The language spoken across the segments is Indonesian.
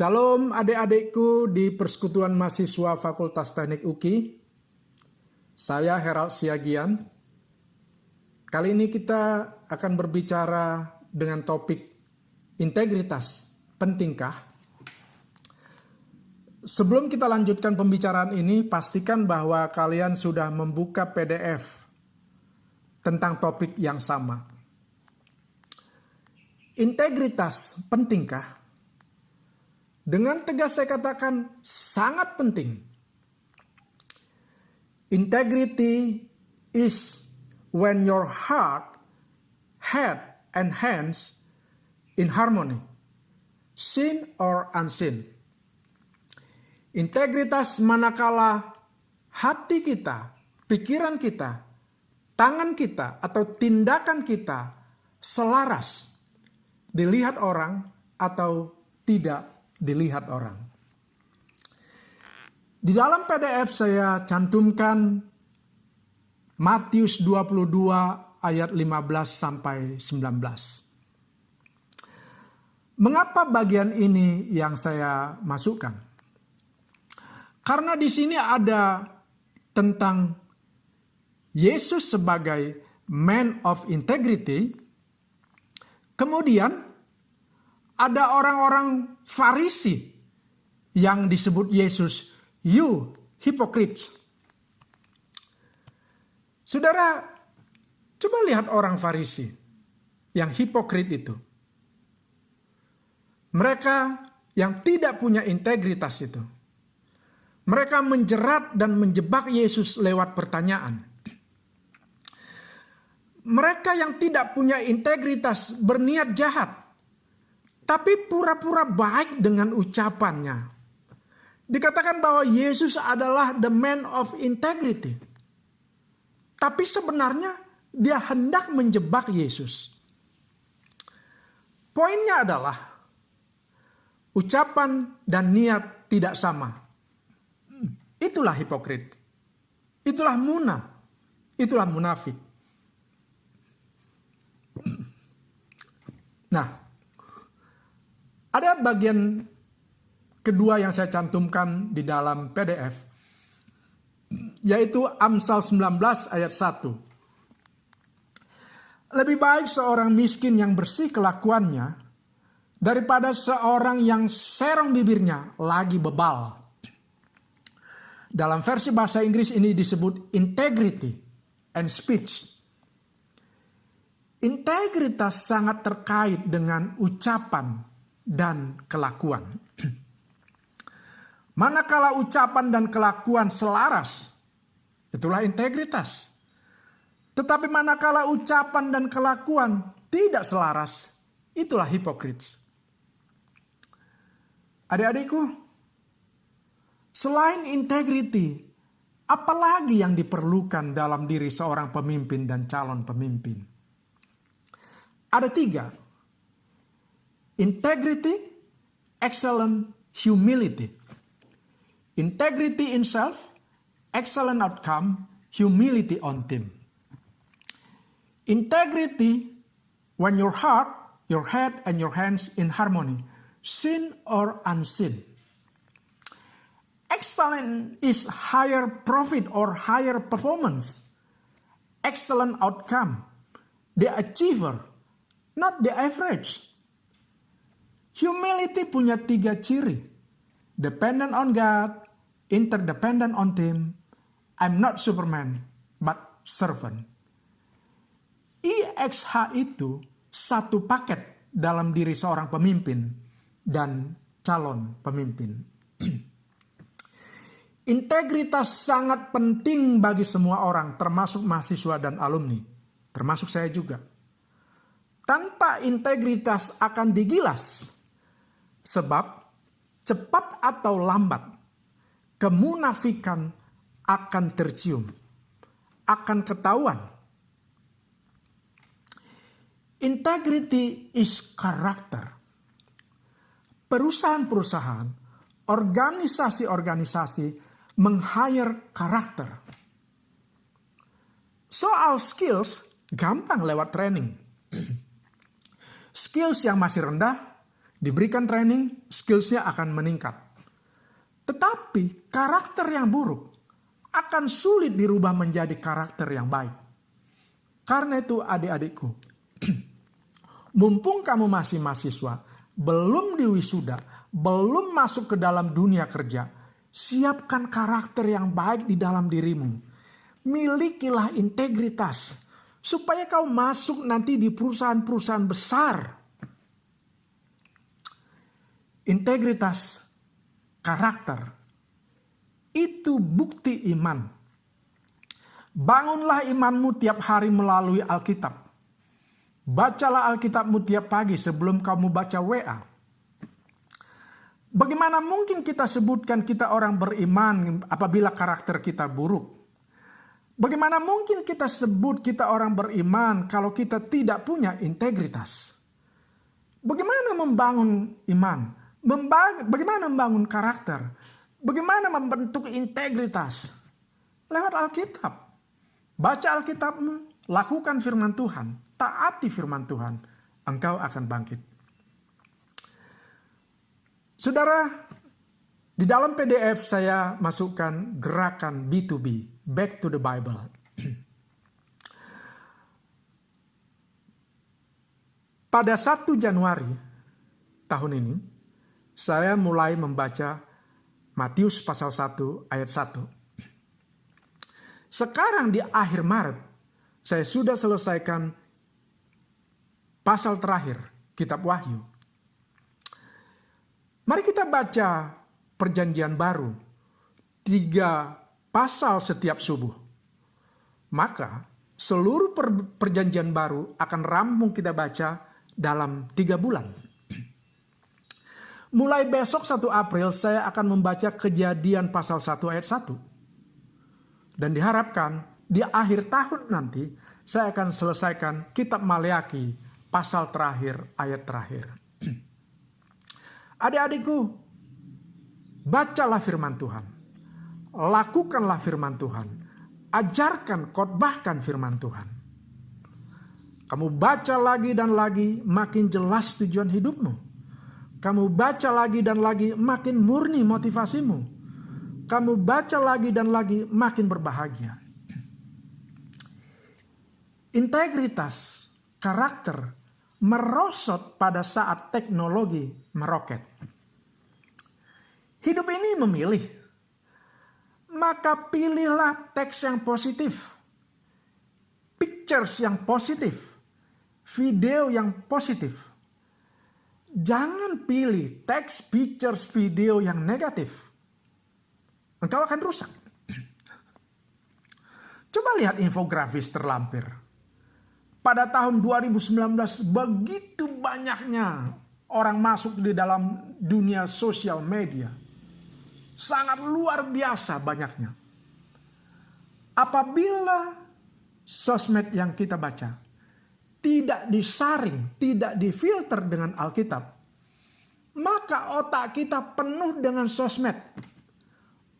Shalom adik-adikku di Persekutuan Mahasiswa Fakultas Teknik UKI. Saya Herald Siagian. Kali ini kita akan berbicara dengan topik integritas. Pentingkah? Sebelum kita lanjutkan pembicaraan ini, pastikan bahwa kalian sudah membuka PDF tentang topik yang sama. Integritas pentingkah? Dengan tegas saya katakan sangat penting. Integrity is when your heart, head, and hands in harmony, seen or unseen. Integritas manakala hati kita, pikiran kita, tangan kita, atau tindakan kita selaras dilihat orang atau tidak dilihat orang. Di dalam PDF saya cantumkan Matius 22 ayat 15 sampai 19. Mengapa bagian ini yang saya masukkan? Karena di sini ada tentang Yesus sebagai man of integrity. Kemudian ada orang-orang Farisi yang disebut Yesus, "You hypocrites." Saudara, coba lihat orang Farisi yang hipokrit itu. Mereka yang tidak punya integritas itu. Mereka menjerat dan menjebak Yesus lewat pertanyaan. Mereka yang tidak punya integritas berniat jahat, tapi pura-pura baik dengan ucapannya. Dikatakan bahwa Yesus adalah the man of integrity. Tapi sebenarnya dia hendak menjebak Yesus. Poinnya adalah ucapan dan niat tidak sama. Itulah hipokrit. Itulah itulah munafik. Nah, ada bagian kedua yang saya cantumkan di dalam PDF, yaitu Amsal 19 ayat 1. Lebih baik seorang miskin yang bersih kelakuannya daripada seorang yang serong bibirnya lagi bebal. Dalam versi bahasa Inggris ini disebut integrity and speech. Integritas sangat terkait dengan ucapan dan kelakuan. Manakala ucapan dan kelakuan selaras, itulah integritas. Tetapi manakala ucapan dan kelakuan tidak selaras, itulah hipokrit. Adik-adikku, selain integriti, apalagi yang diperlukan dalam diri seorang pemimpin dan calon pemimpin? Ada 3. Integrity, excellent humility. Integrity in self, excellent outcome, humility on team. Integrity when your heart, your head, and your hands in harmony, seen or unseen. Excellent is higher profit or higher performance. Excellent outcome, the achiever, not the average. Humility punya 3 ciri. Dependent on God, interdependent on team, I'm not Superman, but servant. IXH itu satu paket dalam diri seorang pemimpin dan calon pemimpin. Integritas sangat penting bagi semua orang, termasuk mahasiswa dan alumni, termasuk saya juga. Tanpa integritas akan digilas. Sebab cepat atau lambat kemunafikan akan tercium, akan ketahuan. Integrity is character. Perusahaan-perusahaan, organisasi-organisasi meng-hire karakter. Soal skills gampang lewat training. Skills yang masih rendah Diberikan training, skillsnya akan meningkat. Tetapi karakter yang buruk akan sulit dirubah menjadi karakter yang baik. Karena itu adik-adikku, mumpung kamu masih mahasiswa, belum diwisuda, belum masuk ke dalam dunia kerja, siapkan karakter yang baik di dalam dirimu. Milikilah integritas supaya kau masuk nanti di perusahaan-perusahaan besar. Integritas karakter itu bukti iman. Bangunlah imanmu tiap hari melalui Alkitab. Bacalah Alkitabmu tiap pagi sebelum kamu baca WA. Bagaimana mungkin kita sebutkan kita orang beriman apabila karakter kita buruk? Bagaimana mungkin kita sebut kita orang beriman kalau kita tidak punya integritas? Bagaimana membangun iman? Bagaimana membangun karakter? Bagaimana membentuk integritas? Lewat Alkitab. Baca Alkitabmu, lakukan firman Tuhan, taati firman Tuhan, engkau akan bangkit. Saudara, di dalam PDF saya masukkan gerakan B2B, Back to the Bible. Pada 1 Januari tahun ini, saya mulai membaca Matius pasal 1 ayat 1. Sekarang di akhir Maret, saya sudah selesaikan pasal terakhir, Kitab Wahyu. Mari kita baca Perjanjian Baru, 3 pasal setiap subuh. Maka seluruh perjanjian baru akan rampung kita baca dalam 3 bulan. Mulai besok 1 April saya akan membaca Kejadian pasal 1 ayat 1. Dan diharapkan di akhir tahun nanti saya akan selesaikan Kitab Maleaki pasal terakhir ayat terakhir. Adik-adikku, bacalah firman Tuhan. Lakukanlah firman Tuhan. Ajarkan, khotbahkan firman Tuhan. Kamu baca lagi dan lagi, makin jelas tujuan hidupmu. Kamu baca lagi dan lagi, makin murni motivasimu. Kamu baca lagi dan lagi, makin berbahagia. Integritas, karakter, merosot pada saat teknologi meroket. Hidup ini memilih. Maka pilihlah teks yang positif, pictures yang positif, video yang positif. Jangan pilih teks, pictures, video yang negatif. Engkau akan rusak. Coba lihat infografis terlampir. Pada tahun 2019 begitu banyaknya orang masuk di dalam dunia sosial media. Sangat luar biasa banyaknya. Apabila sosmed yang kita baca tidak disaring, tidak difilter dengan Alkitab, maka otak kita penuh dengan sosmed.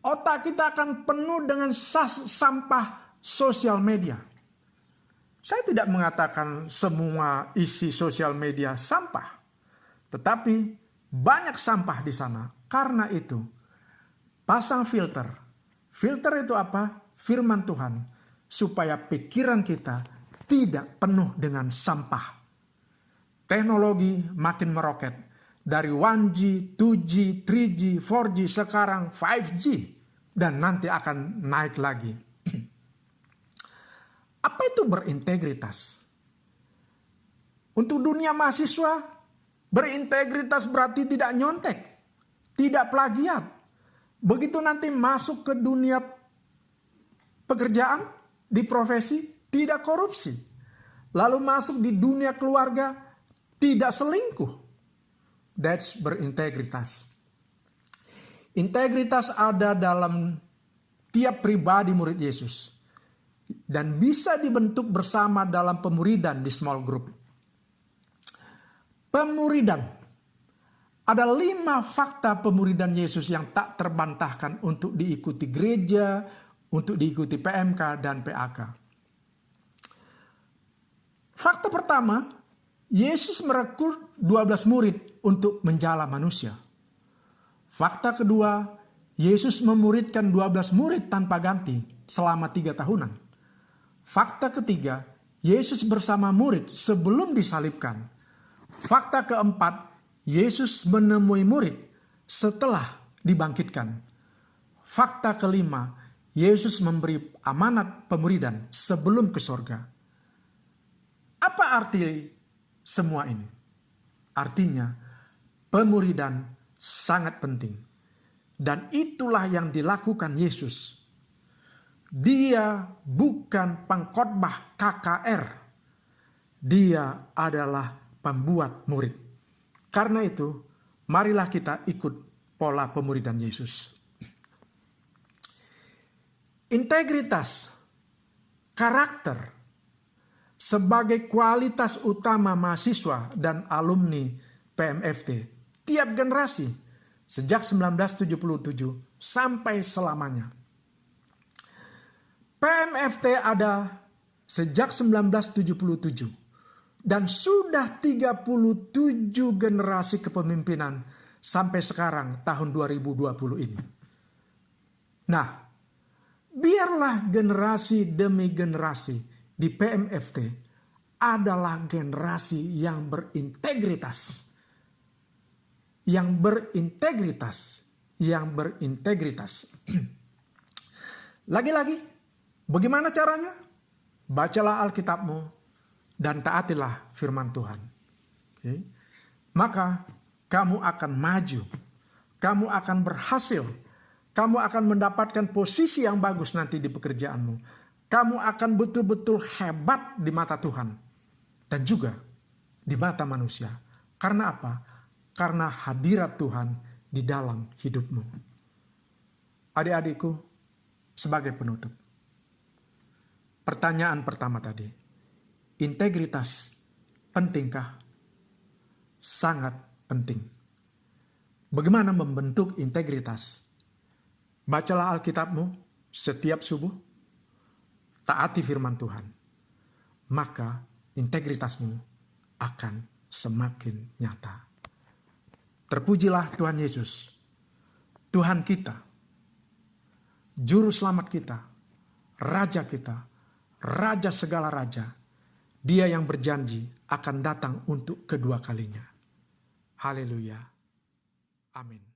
Otak kita akan penuh dengan sampah sosial media. Saya tidak mengatakan semua isi sosial media sampah, tetapi banyak sampah di sana. Karena itu, pasang filter. Filter itu apa? Firman Tuhan. Supaya pikiran kita tidak penuh dengan sampah. Teknologi makin meroket. Dari 1G, 2G, 3G, 4G, sekarang 5G. Dan nanti akan naik lagi. Apa itu berintegritas? Untuk dunia mahasiswa, berintegritas berarti tidak nyontek. Tidak plagiat. Begitu nanti masuk ke dunia pekerjaan, di profesi, tidak korupsi. Lalu masuk di dunia keluarga, tidak selingkuh. That's berintegritas. Integritas ada dalam tiap pribadi murid Yesus. Dan bisa dibentuk bersama dalam pemuridan di small group. Pemuridan. Ada 5 fakta pemuridan Yesus yang tak terbantahkan untuk diikuti gereja, untuk diikuti PMK dan PAK. Fakta pertama, Yesus merekrut 12 murid untuk menjala manusia. Fakta kedua, Yesus memuridkan 12 murid tanpa ganti selama 3 tahunan. Fakta ketiga, Yesus bersama murid sebelum disalibkan. Fakta keempat, Yesus menemui murid setelah dibangkitkan. Fakta kelima, Yesus memberi amanat pemuridan sebelum ke sorga. Apa arti semua ini? Artinya, pemuridan sangat penting. Dan itulah yang dilakukan Yesus. Dia bukan pengkhotbah KKR. Dia adalah pembuat murid. Karena itu, marilah kita ikut pola pemuridan Yesus. Integritas, karakter, sebagai kualitas utama mahasiswa dan alumni PMFT tiap generasi sejak 1977 sampai selamanya. PMFT ada sejak 1977 dan sudah 37 generasi kepemimpinan sampai sekarang tahun 2020 ini. Nah, biarlah generasi demi generasi di PMFT adalah generasi yang berintegritas. Yang berintegritas. Lagi-lagi, bagaimana caranya? Bacalah Alkitabmu dan taatilah firman Tuhan. Okay? Maka kamu akan maju. Kamu akan berhasil. Kamu akan mendapatkan posisi yang bagus nanti di pekerjaanmu. Kamu akan betul-betul hebat di mata Tuhan. Dan juga di mata manusia. Karena apa? Karena hadirat Tuhan di dalam hidupmu. Adik-adikku, sebagai penutup. Pertanyaan pertama tadi. Integritas pentingkah? Sangat penting. Bagaimana membentuk integritas? Bacalah Alkitabmu setiap subuh. Taati firman Tuhan. Maka integritasmu akan semakin nyata. Terpujilah Tuhan Yesus. Tuhan kita. Juru selamat kita. Raja kita. Raja segala raja. Dia yang berjanji akan datang untuk kedua kalinya. Haleluya. Amin.